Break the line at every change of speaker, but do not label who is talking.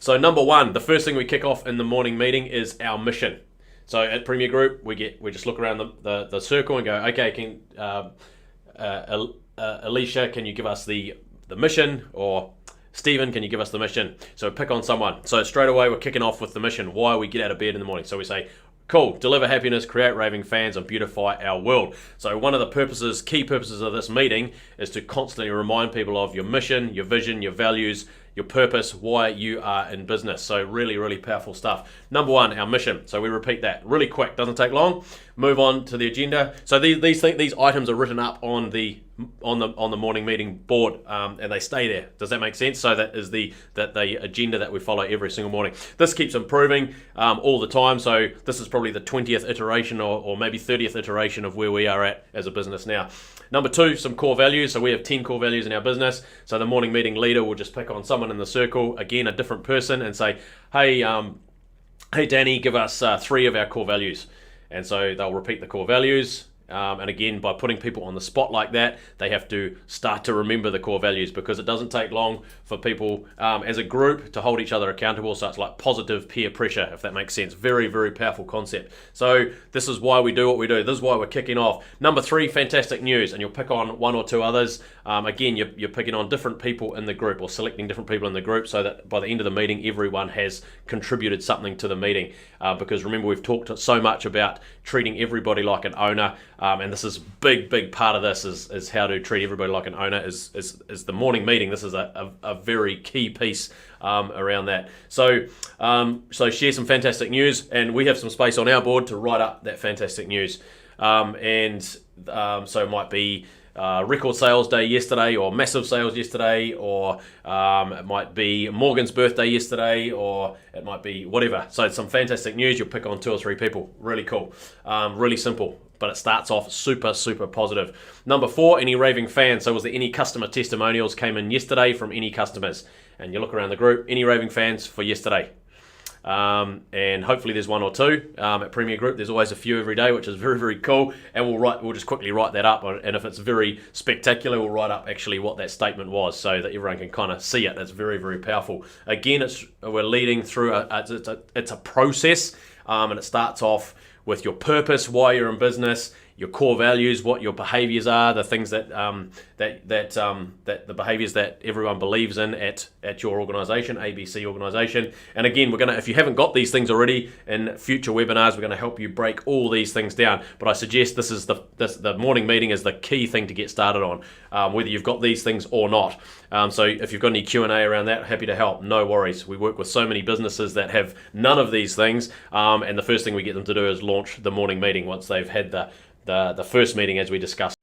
So number one, the first thing we kick off in the morning meeting is our mission. So at Premier Group, we just look around the circle and go, okay, Alicia, can you give us the mission? Or Stephen, can you give us the mission? So pick on someone. So straight away, we're kicking off with the mission, why we get out of bed in the morning. So we say, cool, deliver happiness, create raving fans, and beautify our world. So one of the key purposes of this meeting is to constantly remind people of your mission, your vision, your values, your purpose, why you are in business. So really, really powerful stuff. Number one, our mission. So we repeat that really quick, doesn't take long. Move on to the agenda. So these items are written up on the morning meeting board, and they stay there. Does that make sense? So that is the agenda that we follow every single morning. This keeps improving all the time. So this is probably the 20th iteration or maybe 30th iteration of where we are at as a business now. Number two, some core values. So we have 10 core values in our business. So the morning meeting leader will just pick on someone in the circle, again, a different person, and say, hey Danny, give us 3 of our core values. And so they'll repeat the core values. And again, by putting people on the spot like that, they have to start to remember the core values, because it doesn't take long for people as a group to hold each other accountable. So it's like positive peer pressure, if that makes sense. Very, very powerful concept. So this is why we do what we do. This is why we're kicking off. Number 3, fantastic news. And you'll pick on 1 or 2 others. Again, you're picking on different people in the group, or selecting different people in the group, so that by the end of the meeting, everyone has contributed something to the meeting. Because remember, we've talked so much about treating everybody like an owner. And this is big part of this is how to treat everybody like an owner is the morning meeting. This is a very key piece around that. So share some fantastic news, and we have some space on our board to write up that fantastic news. So it might be record sales day yesterday, or massive sales yesterday, or it might be Morgan's birthday yesterday, or it might be whatever. So it's some fantastic news. You'll pick on 2 or 3 people. Really cool. Really simple. But it starts off super positive. Number 4, any raving fans. So was there any customer testimonials came in yesterday from any customers? And you look around the group, any raving fans for yesterday? And hopefully there's 1 or 2 at Premier Group. There's always a few every day, which is very cool. And we'll just quickly write that up. And if it's very spectacular, we'll write up actually what that statement was, so that everyone can kind of see it. It's very powerful. Again, we're leading through it's a process, and it starts off with your purpose, why you're in business, your core values, what your behaviors are, the things that the behaviors that everyone believes in at your organization, ABC organization. And again, if you haven't got these things already, in future webinars, we're gonna help you break all these things down. But I suggest the morning meeting is the key thing to get started on, whether you've got these things or not. So if you've got any Q&A around that, happy to help. No worries. We work with so many businesses that have none of these things, and the first thing we get them to do is launch the morning meeting once they've had the first meeting, as we discussed.